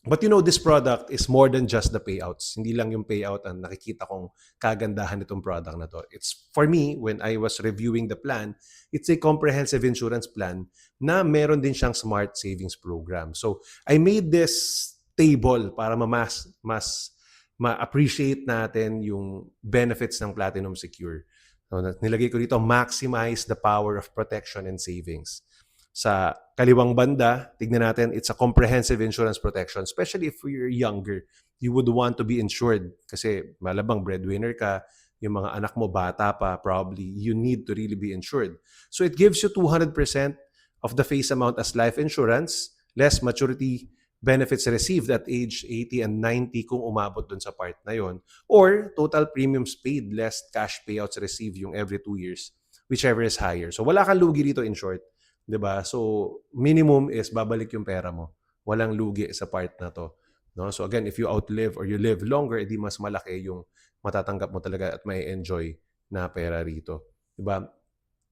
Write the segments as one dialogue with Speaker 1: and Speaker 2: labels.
Speaker 1: But this product is more than just the payouts. Hindi lang yung payout ang nakikita kong kagandahan nitong product na to. It's, for me, when I was reviewing the plan, it's a comprehensive insurance plan na meron din siyang smart savings program. So, I made this table para mas ma-appreciate natin yung benefits ng Platinum Secure. So, nilagay ko dito, maximize the power of protection and savings. Sa kaliwang banda, tignan natin, it's a comprehensive insurance protection, especially if you're younger. You would want to be insured kasi malabang breadwinner ka, yung mga anak mo bata pa, probably you need to really be insured. So it gives you 200% of the face amount as life insurance, less maturity benefits received at age 80 and 90 kung umabot dun sa part na yon, or total premiums paid less cash payouts received yung every 2 years, whichever is higher. So wala kang lugi dito, in short. 'Di ba? So, minimum is babalik yung pera mo. Walang lugi sa part na 'to, no? So again, if you outlive or you live longer, edi mas malaki yung matatanggap mo talaga at may enjoy na pera rito, 'di ba?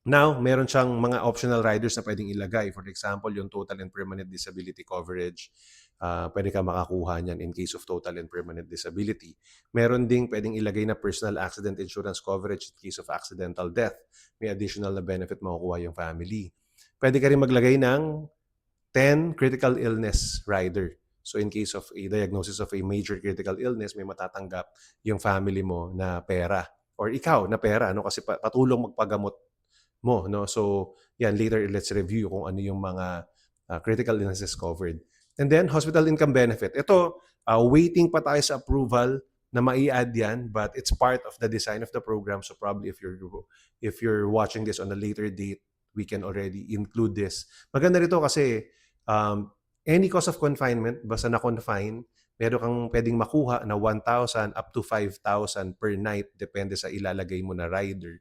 Speaker 1: Now, meron siyang mga optional riders na pwedeng ilagay. For example, yung total and permanent disability coverage. Pwede ka makakuha niyan in case of total and permanent disability. Meron ding pwedeng ilagay na personal accident insurance coverage in case of accidental death. May additional na benefit makukuha yung family. Pwede ka rin maglagay ng 10 critical illness rider. So in case of a diagnosis of a major critical illness, may matatanggap yung family mo na pera or ikaw na pera, no, kasi patulong magpagamot mo, no. So yan, later let's review kung ano yung mga critical illnesses covered. And then hospital income benefit. Ito, waiting pa tayo sa approval na mai-add yan, but it's part of the design of the program. So probably if you're watching this on a later date, we can already include this. Maganda rito kasi any cause of confinement, basta na-confine, meron kang pwedeng makuha na 1,000 up to 5,000 per night, depende sa ilalagay mo na rider.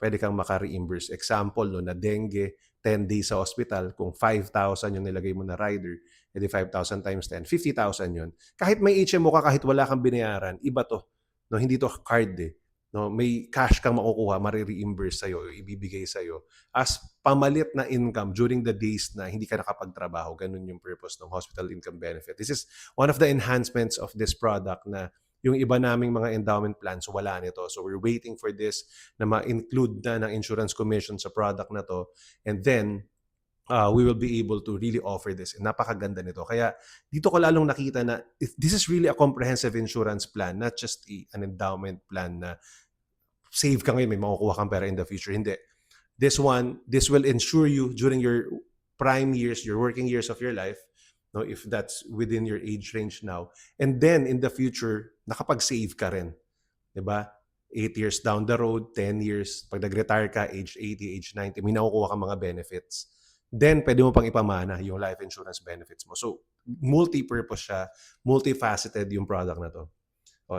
Speaker 1: Pwede kang maka-reimburse. Example, no, na dengue, 10 days sa hospital, kung 5,000 yung nilagay mo na rider, edi 5,000 times 10, 50,000 yun. Kahit may HMO ka, kahit wala kang binayaran, iba to. No, hindi to card eh. No, may cash kang makukuha, mare-reimburse sa'yo, ibibigay sa'yo as pamalit na income during the days na hindi ka nakapagtrabaho. Ganun yung purpose ng hospital income benefit. This is one of the enhancements of this product na yung iba naming mga endowment plans, wala nito. So we're waiting for this na ma-include na ng insurance commission sa product na to. And then, we will be able to really offer this. Napakaganda nito. Kaya dito ko lalong nakita na this is really a comprehensive insurance plan, not just an endowment plan na save ka ngayon, may makukuha kang pera in the future. Hindi. This will ensure you during your prime years, your working years of your life, no, if that's within your age range now. And then in the future, nakapag-save ka rin. 'Di ba? 8 years down the road, 10 years, pag nag-retire ka, age 80, age 90, may nakukuha kang mga benefits. Then, pwede mo pang ipamana yung life insurance benefits mo. So, multi-purpose siya, multifaceted yung product na to.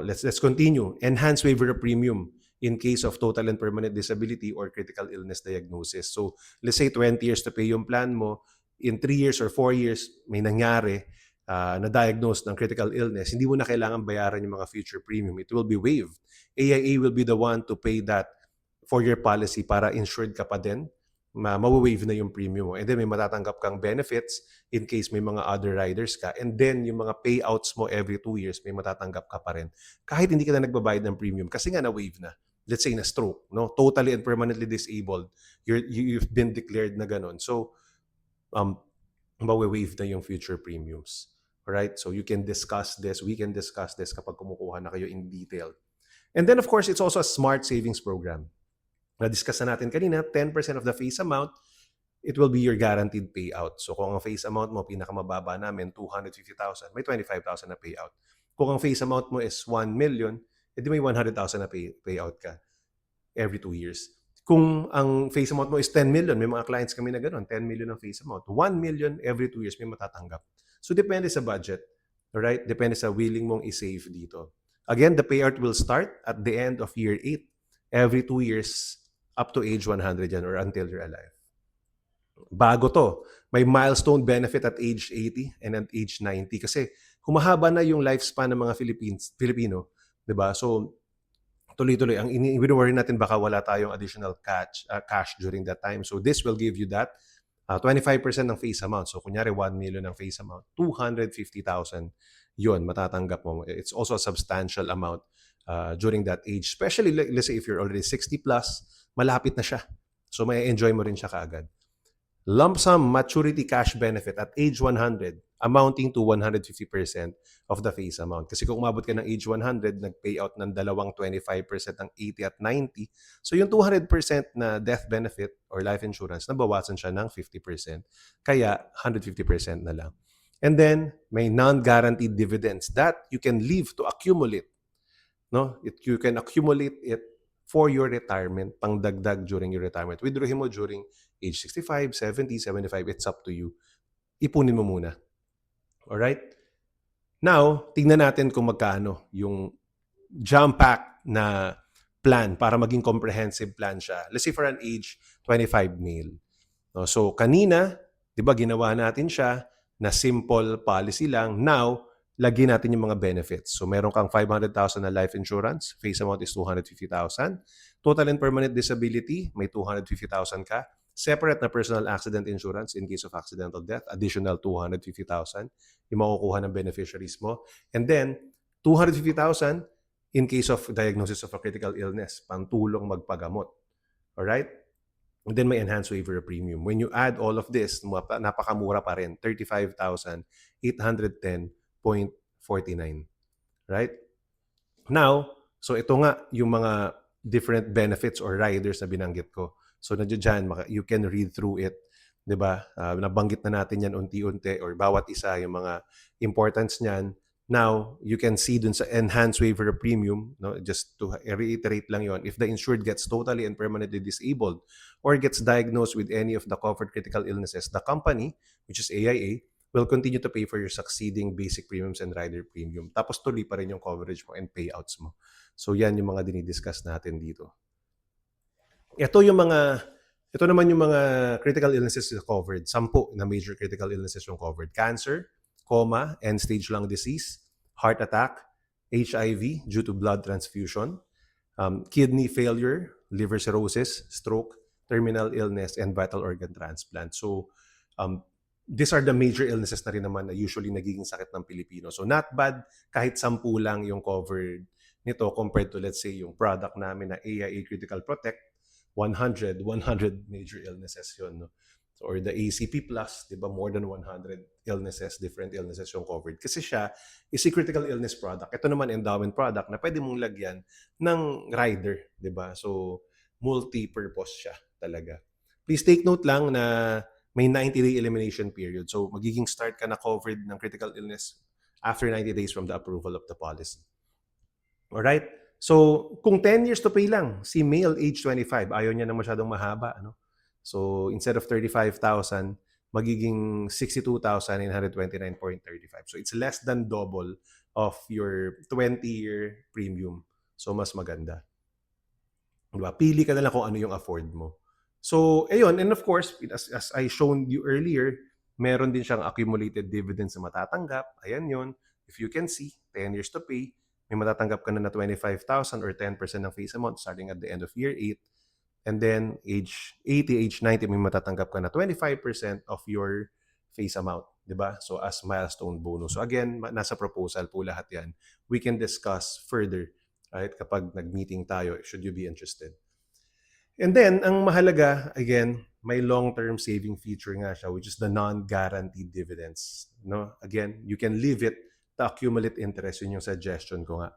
Speaker 1: Let's continue. Enhanced waiver of premium in case of total and permanent disability or critical illness diagnosis. So, let's say 20 years to pay yung plan mo. In 3 years or 4 years, may nangyari, na-diagnose ng critical illness, hindi mo na kailangan bayaran yung mga future premium. It will be waived. AIA will be the one to pay that for your policy para insured ka pa din. Ma-waive na yung premium mo. And then may matatanggap kang benefits in case may mga other riders ka. And then yung mga payouts mo every 2 years, may matatanggap ka pa rin. Kahit hindi ka na nagbabayad ng premium kasi nga na-waive na. Let's say na stroke, no? Totally and permanently disabled. You've been declared na ganun. So, ma-waive na yung future premiums. Alright? So you can discuss this. We can discuss this kapag kumukuha na kayo in detail. And then of course, it's also a smart savings program. Na-discuss na natin kanina, 10% of the face amount, it will be your guaranteed payout. So kung ang face amount mo, pinakamababa namin, 250,000, may 25,000 na payout. Kung ang face amount mo is 1 million, edi may 100,000 na payout ka every 2 years. Kung ang face amount mo is 10 million, may mga clients kami na gano'n, 10 million ang face amount. 1 million every 2 years may matatanggap. So depende sa budget. Alright? Depende sa willing mong i-save dito. Again, the payout will start at the end of year 8, every 2 years, up to age 100 yan or until you're alive. Bago to, may milestone benefit at age 80 and at age 90 kasi humahaba na yung lifespan ng mga Filipino, 'di ba? So tuloy-tuloy ang ini-worry natin baka wala tayong additional cash during that time. So this will give you that. 25% ng face amount. So, kunyari 1 million ng face amount, 250,000 yun, matatanggap mo. It's also a substantial amount during that age. Especially, let's say, if you're already 60 plus, malapit na siya. So, may enjoy mo rin siya kaagad. Lump sum maturity cash benefit at age 100 amounting to 150% of the face amount. Kasi kung umabot ka ng age 100, nag-payout ng dalawang 25% ng 80 at 90. So yung 200% na death benefit or life insurance, nabawasan siya ng 50%. Kaya 150% na lang. And then may non-guaranteed dividends that you can leave to accumulate. No? You can accumulate it for your retirement, pangdagdag during your retirement. Withdraw mo during age 65, 70, 75, it's up to you. Ipunin mo muna. Alright? Now, tingnan natin kung magkano yung jam-pack na plan para maging comprehensive plan siya. Let's say for an age 25 male. No, so kanina, 'di ba ginawa natin siya na simple policy lang. Now, lagyan natin yung mga benefits. So meron kang 500,000 na life insurance, face amount is 250,000. Total and permanent disability, may 250,000 ka. Separate na personal accident insurance in case of accidental death, additional 250,000 yung makukuha ng beneficiaries mo. And then, 250,000 in case of diagnosis of a critical illness, pantulong magpagamot. Alright? And then may enhanced waiver of premium. When you add all of this, napakamura pa rin, 35,810.49. Right? Now, so ito nga yung mga different benefits or riders na binanggit ko. So nandiyan, you can read through it. 'Di ba? Nabanggit na natin yan unti-unti or bawat isa yung mga importance niyan. Now, you can see dun sa enhanced waiver of premium, no? Just to reiterate lang yon, if the insured gets totally and permanently disabled or gets diagnosed with any of the covered critical illnesses, the company, which is AIA, will continue to pay for your succeeding basic premiums and rider premium. Tapos tuloy pa rin yung coverage mo and payouts mo. So yan yung mga dinidiscuss natin dito. Ito naman yung mga critical illnesses covered. 10 na major critical illnesses yung covered. Cancer, coma, end-stage lung disease, heart attack, HIV due to blood transfusion, kidney failure, liver cirrhosis, stroke, terminal illness, and vital organ transplant. So, these are the major illnesses na rin naman na usually nagiging sakit ng Pilipino. So, not bad kahit 10 lang yung covered nito compared to, let's say, yung product namin na AIA Critical Protect, 100 major illnesses yun. No? So, or the ACP Plus, di ba, more than 100 illnesses, different illnesses yung covered. Kasi siya is a critical illness product. Ito naman endowment product na pwede mong lagyan ng rider, di ba? So, multi-purpose siya talaga. Please take note lang na may 90-day elimination period. So, magiging start ka na covered ng critical illness after 90 days from the approval of the policy. Alright? So, kung 10 years to pay lang, si male age 25, ayaw niya na masyadong mahaba. Ano? So, instead of 35,000, magiging 62,929.35. So, it's less than double of your 20-year premium. So, mas maganda. Diba? Pili ka na lang kung ano yung afford mo. So, ayun. And of course, as I shown you earlier, meron din siyang accumulated dividends na matatanggap. Ayan yun. If you can see, 10 years to pay, may matatanggap ka na 25,000 or 10% ng face amount starting at the end of year 8. And then, age 80, age 90, may matatanggap ka na 25% of your face amount. Diba? So, as milestone bonus. So, again, nasa proposal po lahat yan. We can discuss further, right? Kapag nag-meeting tayo, should you be interested. And then, ang mahalaga, again, may long-term saving feature nga siya, which is the non-guaranteed dividends. No? Again, you can leave it to accumulate interest. Yun yung suggestion ko nga.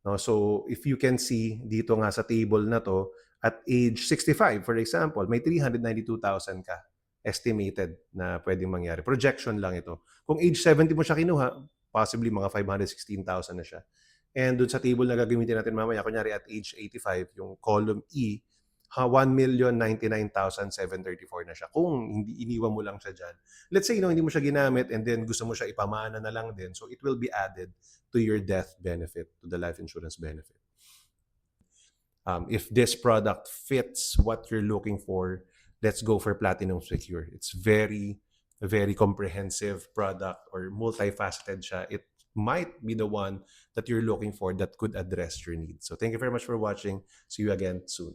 Speaker 1: No? So, if you can see dito nga sa table na to, at age 65, for example, may 392,000 ka estimated na pwedeng mangyari. Projection lang ito. Kung age 70 mo siya kinuha, possibly mga 516,000 na siya. And dun sa table na gagamitin natin mamaya, kunyari at age 85, yung column E, 1,099,734 na siya. Kung hindi iniwan mo lang siya dyan. Let's say, hindi mo siya ginamit and then gusto mo siya ipamana na lang din. So, it will be added to your death benefit, to the life insurance benefit. If this product fits what you're looking for, let's go for Platinum Secure. It's very, very comprehensive product or multifaceted siya. It might be the one that you're looking for that could address your needs. So, thank you very much for watching. See you again soon.